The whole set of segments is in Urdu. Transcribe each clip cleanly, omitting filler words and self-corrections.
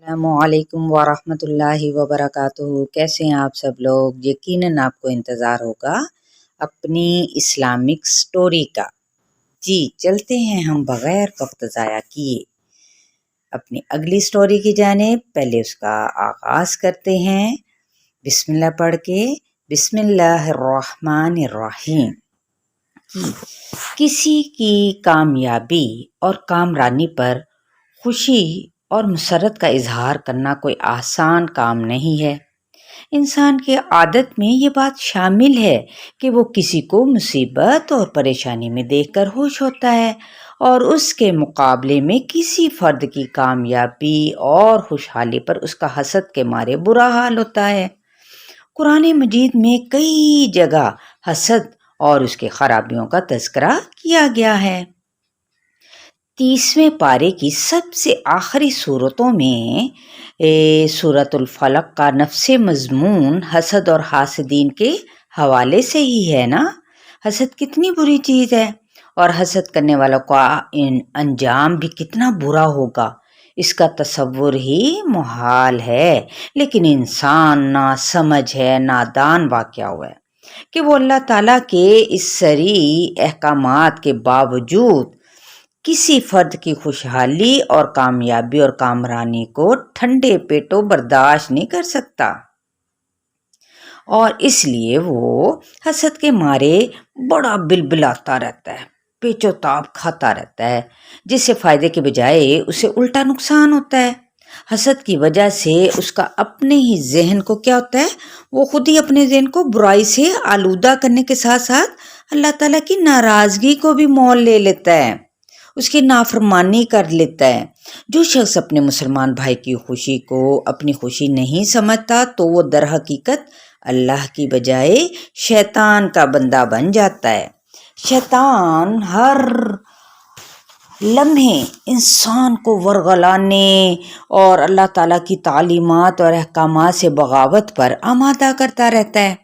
السلام علیکم ورحمۃ اللہ وبرکاتہ۔ کیسے ہیں آپ سب لوگ؟ یقیناً آپ کو انتظار ہوگا اپنی اسلامک سٹوری کا۔ جی چلتے ہیں ہم بغیر وقت ضائع کیے اپنی اگلی سٹوری کی جانب۔ پہلے اس کا آغاز کرتے ہیں بسم اللہ پڑھ کے۔ بسم اللہ الرحمن الرحیم۔ کسی کی کامیابی اور کامرانی پر خوشی اور مسرت کا اظہار کرنا کوئی آسان کام نہیں ہے۔ انسان کی عادت میں یہ بات شامل ہے کہ وہ کسی کو مصیبت اور پریشانی میں دیکھ کر خوش ہوتا ہے اور اس کے مقابلے میں کسی فرد کی کامیابی اور خوشحالی پر اس کا حسد کے مارے برا حال ہوتا ہے۔ قرآن مجید میں کئی جگہ حسد اور اس کے خرابیوں کا تذکرہ کیا گیا ہے۔ 30ویں پارے کی سب سے آخری صورتوں میں سورۃ الفلق کا نفس مضمون حسد اور حاسدین کے حوالے سے ہی ہے نا۔ حسد کتنی بری چیز ہے اور حسد کرنے والوں کا انجام بھی کتنا برا ہوگا، اس کا تصور ہی محال ہے۔ لیکن انسان نا سمجھ ہے، نادان واقع ہوا ہے کہ وہ اللہ تعالیٰ کے اس صریح احکامات کے باوجود کسی فرد کی خوشحالی اور کامیابی اور کامرانی کو ٹھنڈے پیٹوں برداشت نہیں کر سکتا، اور اس لیے وہ حسد کے مارے بڑا بلبلاتا رہتا ہے، پیچ و تاب کھاتا رہتا ہے، جس سے فائدے کے بجائے اسے الٹا نقصان ہوتا ہے۔ حسد کی وجہ سے اس کا اپنے ہی ذہن کو کیا ہوتا ہے، وہ خود ہی اپنے ذہن کو برائی سے آلودہ کرنے کے ساتھ ساتھ اللہ تعالیٰ کی ناراضگی کو بھی مول لے لیتا ہے، اس کی نافرمانی کر لیتا ہے۔ جو شخص اپنے مسلمان بھائی کی خوشی کو اپنی خوشی نہیں سمجھتا تو وہ در حقیقت اللہ کی بجائے شیطان کا بندہ بن جاتا ہے۔ شیطان ہر لمحے انسان کو ورغلانے اور اللہ تعالیٰ کی تعلیمات اور احکامات سے بغاوت پر آمادہ کرتا رہتا ہے۔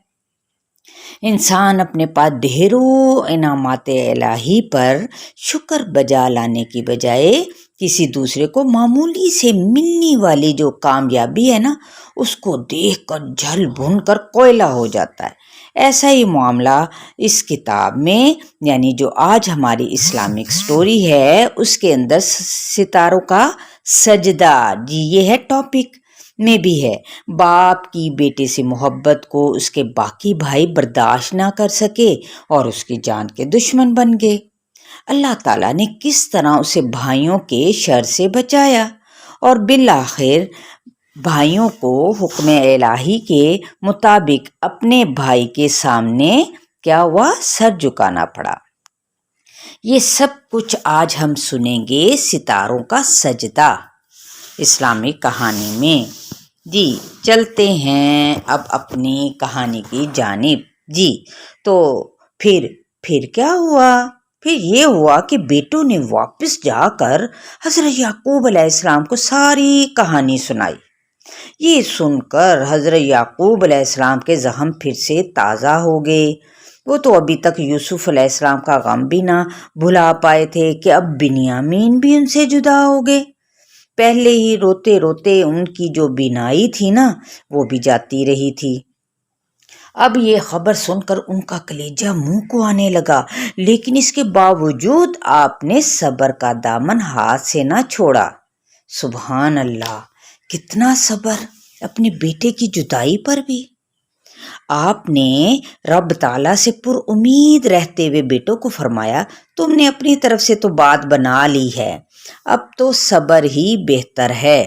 انسان اپنے پاس ڈھیروں انعامات الہی پر شکر بجا لانے کی بجائے کسی دوسرے کو معمولی سے ملنے والی جو کامیابی ہے نا، اس کو دیکھ کر جل بھن کر کوئلہ ہو جاتا ہے۔ ایسا ہی معاملہ اس کتاب میں، یعنی جو آج ہماری اسلامک سٹوری ہے، اس کے اندر ستاروں کا سجدہ، جی یہ ہے ٹاپک، میں بھی ہے۔ باپ کی بیٹے سے محبت کو اس کے باقی بھائی برداشت نہ کر سکے اور اس کی جان کے دشمن بن گئے۔ اللہ تعالیٰ نے کس طرح اسے بھائیوں کے شر سے بچایا اور بالآخر بھائیوں کو حکم الہی کے مطابق اپنے بھائی کے سامنے کیا ہوا، سر جھکانا پڑا۔ یہ سب کچھ آج ہم سنیں گے ستاروں کا سجدہ اسلامی کہانی میں۔ جی چلتے ہیں اب اپنی کہانی کی جانب۔ جی تو پھر کیا ہوا؟ پھر یہ ہوا کہ بیٹوں نے واپس جا کر حضرت یعقوب علیہ السلام کو ساری کہانی سنائی۔ یہ سن کر حضرت یعقوب علیہ السلام کے زخم پھر سے تازہ ہو گئے۔ وہ تو ابھی تک یوسف علیہ السلام کا غم بھی نہ بھلا پائے تھے کہ اب بنیامین بھی ان سے جدا ہو گئے۔ پہلے ہی روتے روتے ان کی جو بینائی تھی نا، وہ بھی جاتی رہی تھی۔ اب یہ خبر سن کر ان کا کلیجہ منہ کو آنے لگا، لیکن اس کے باوجود آپ نے صبر کا دامن ہاتھ سے نہ چھوڑا۔ سبحان اللہ، کتنا صبر اپنے بیٹے کی جدائی پر بھی۔ آپ نے رب تعالیٰ سے پر امید رہتے ہوئے بیٹوں کو فرمایا، تم نے اپنی طرف سے تو بات بنا لی ہے، اب تو صبر ہی بہتر ہے۔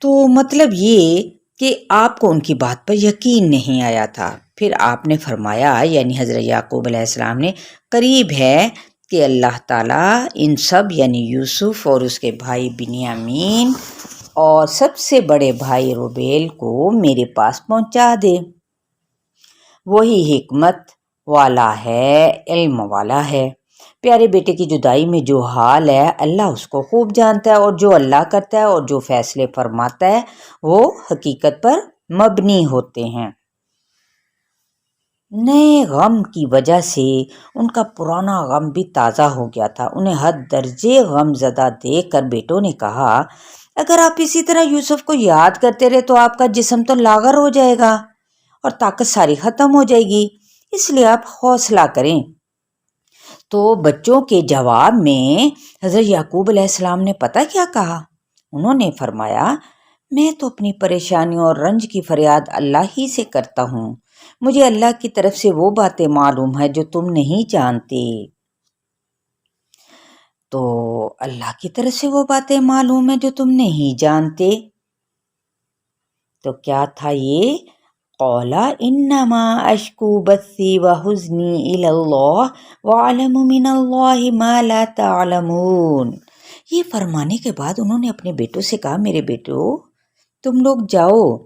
تو مطلب یہ کہ آپ کو ان کی بات پر یقین نہیں آیا تھا۔ پھر آپ نے فرمایا، یعنی حضرت یعقوب علیہ السلام نے، قریب ہے کہ اللہ تعالیٰ ان سب یعنی یوسف اور اس کے بھائی بنیامین اور سب سے بڑے بھائی روبیل کو میرے پاس پہنچا دے۔ وہی حکمت والا ہے، علم والا ہے۔ پیارے بیٹے کی جدائی میں جو حال ہے اللہ اس کو خوب جانتا ہے، اور جو اللہ کرتا ہے اور جو فیصلے فرماتا ہے وہ حقیقت پر مبنی ہوتے ہیں۔ نئے غم کی وجہ سے ان کا پرانا غم بھی تازہ ہو گیا تھا۔ انہیں حد درجے غم زدہ دیکھ کر بیٹوں نے کہا، اگر آپ اسی طرح یوسف کو یاد کرتے رہے تو آپ کا جسم تو لاغر ہو جائے گا اور طاقت ساری ختم ہو جائے گی، اس لیے آپ حوصلہ کریں۔ تو بچوں کے جواب میں حضرت یعقوب علیہ السلام نے پتہ کیا کہا؟ انہوں نے فرمایا، میں تو اپنی پریشانیوں اور رنج کی فریاد اللہ ہی سے کرتا ہوں، مجھے اللہ کی طرف سے وہ باتیں معلوم ہے جو تم نہیں جانتے۔ تو اللہ کی طرف سے وہ باتیں معلوم ہیں جو تم نہیں جانتے، تو کیا تھا یہ؟ قولا انما اشکو بثی وحزنی الی اللہ وعلم من اللہ ما لا تعلمون۔ یہ فرمانے کے بعد انہوں نے اپنے بیٹوں سے کہا، میرے بیٹو تم لوگ جاؤ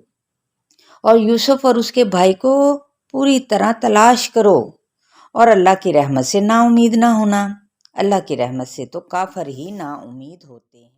اور یوسف اور اس کے بھائی کو پوری طرح تلاش کرو اور اللہ کی رحمت سے نا امید نہ ہونا۔ اللہ کی رحمت سے تو کافر ہی نا امید ہوتے ہیں۔